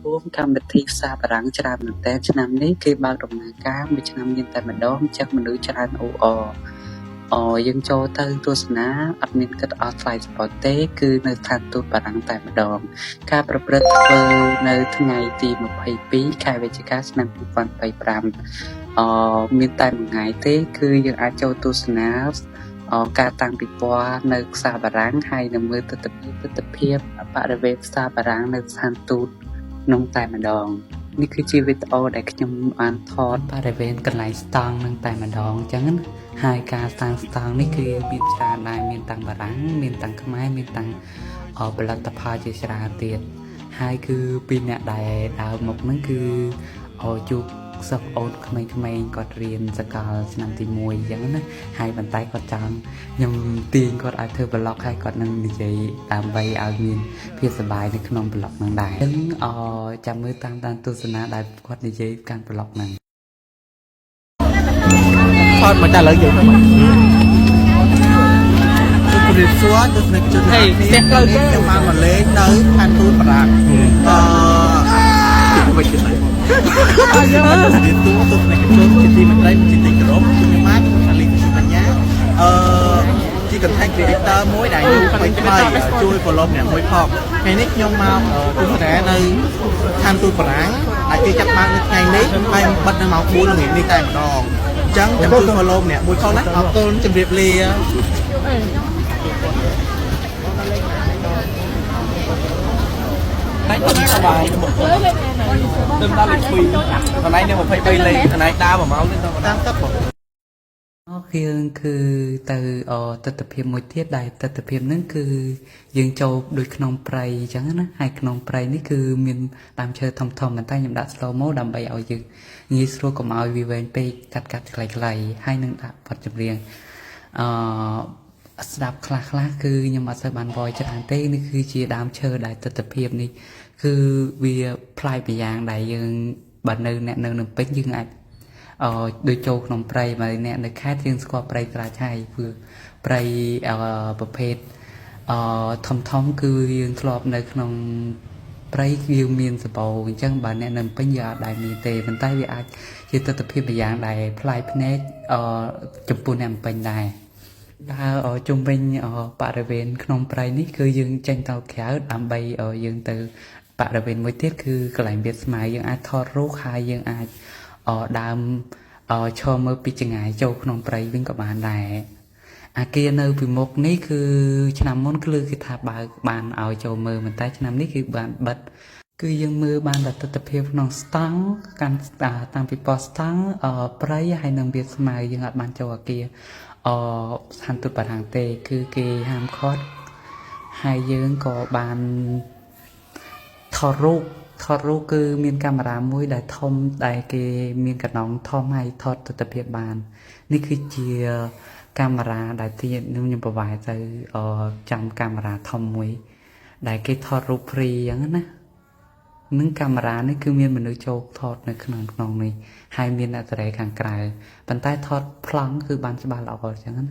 រួមកម្មវិធីផ្សារបារាំងច្រើនមែនទែនឆ្នាំនេះគេបើកដំណើរការមួយឆ្នាំមានតែម្ដងចឹងមនុស្សច្រើនអ៊ូអរយើងចូលទៅទស្សនាអត់មានគិតអស់ថ្លៃស្ពតទេគឺនៅស្ថានទូតបារាំងតែម្ដងការប្រព្រឹត្តធ្វើនៅថ្ងៃទី22ខែវិច្ឆិកាឆ្នាំ2025មានតែមួយថ្ងៃទេគឺយើងអាចចូលទស្សនាការតាំងពិព័រណ៍នៅផ្សារបារាំងហើយនឹងមើលទស្សនវិជ្ជាបរិវេណផ្សារបារាំងនៅស្ថានទូតក្នុងតែម្ដងនេះគឺជាវីដេអូដែលខ្ញុំបានថតបរិវេណកន្លែងស្តង់នឹងតែម្ដងអញ្ចឹងណាហើយការសាងស្តង់នេះគឺមានច្រើនដែរមានតាំងបារាំងមានតាំងខ្មែរមានតាំងផលិតផលជាច្រើនទៀតហើយគឺពីអ្នកដែលដើរមកហ្នឹងគឺជួបសិស្សអូនក្មេងៗគាត់រៀនសកលឆ្នាំទី1អញ្ចឹងណាហើយបន្តែគាត់ចង់ខ្ញុំទាញគាត់ឲ្យធ្វើប្លុកហើយគាត់នឹងនិយាយដើម្បីឲ្យមានភាពសប្បាយនៅក្នុងប្លុកហ្នឹងដែរអញ្ចឹងចាំមើលតាមទស្សនាដែលគាត់និយាយកាន់ប្លុកហ្នឹងថតមកតែលើយើងទៅមកជំរាបសួរទស្សនិកជននេះខ្ញុំបានមកលេងនៅឋានទូតបារាំងវិញទៅយើងមកជំរាបសួរទស្សនិកជនជាទីមេត្រីជាទីគោរពខ្ញុំមកខាលីបញ្ញាជា content creator មួយដែលខ្ញុំថ្មីជួយ follow អ្នកមួយផងថ្ងៃនេះខ្ញុំមកទស្សនានៅឋានទូតបារាំងដែលគេចាត់បាននៅថ្ងៃនេះហើយបិទនៅម៉ោង 4 ល្ងាចនេះតែម្ដងចឹងចាំជួយ follow ម្នាក់មួយផងណាអរគុណជម្រាបលាតែខ្ញុំសប្បាយទៅដល់លេខ2កន្លែងនេះ23លេខកន្លែងដើរ1ម៉ោងនេះតាមទឹកបងរឿងគឺទៅទស្សនវិជ្ជាមួយទៀតដែលទស្សនវិជ្ជាហ្នឹងគឺយើងចូលដូចក្នុងព្រៃអញ្ចឹងណាហើយក្នុងព្រៃនេះគឺមានដើមឈើធំៗប៉ុន្តែខ្ញុំដាក់ slow mo ដើម្បីឲ្យយើងងាយស្រួលកុំឲ្យវាវែងពេកកាត់ខ្លីៗហើយនឹងដាក់បទចម្រៀងស្ដាប់ខ្លះគឺខ្ញុំអត់សូវបានវយច្រើនទេនេះគឺជាដើមឈើដែលទស្សនវិជ្ជានេះគឺវាប្លែកពីយ៉ាងដែលយើងបើអ្នកនៅនឹងពេញយើងអាចដូចចូលក្នុងព្រៃមកអ្នកនៅខេត្តយើងស្គាល់ព្រៃត្រាចហើយគឺព្រៃប្រភេទធំគឺយើងធ្លាប់នៅក្នុងព្រៃយើងមានសបោអញ្ចឹងបើអ្នកនៅពេញយើងអាចដែរមានទេប៉ុន្តែវាអាចជាទស្សនវិជ្ជាយ៉ាងដែលប្លែកភ្នែកចំពោះអ្នកពេញដែរដើរជុំវិញបរិវេណក្នុងព្រៃនេះគឺយើងចេញទៅក្រៅដើម្បីយើងទៅបរិវេណមួយទៀតគឺកន្លែងវាស្មៅយើងអាចថតរូបហើយយើងអាចដើមឈរមើលពីចង្អាយចូលក្នុងព្រៃវិញក៏បានដែរអាគារនៅពីមុខនេះគឺឆ្នាំមុនគឺគេថាបើកបានឲ្យចូលមើលប៉ុន្តែឆ្នាំនេះគឺបានបិទគឺយើងមើលបានតែទស្សនវិជ្ជាក្នុងស្តង់កាន់តាមពីប៉ុស្តិ៍ស្តង់ព្រៃហើយនឹងវាស្មៅយើងអត់បានចូលអាគារស្ថានទូតបារាំងទេគឺគេហាមឃាត់ហើយយើងក៏បានថតរូបគឺមានកាមេរ៉ាមួយដែលធំដែលគេមានកណ្ដុងធំហើយថតទស្សនវិជ្ជាបាននេះគឺជាកាមេរ៉ាដែលខ្ញុំប្រវាយទៅចាំកាមេរ៉ាធំមួយដែលគេថតរូបហ្វ្រីអញ្ចឹងណានឹងកាមេរ៉ានេះគឺមានមនុស្សចូលថតនៅក្នុងនេះហើយមានអត្ថន័យខាងក្រៅប៉ុន្តែថតប្លង់គឺបានច្បាស់ល្អអញ្ចឹងណា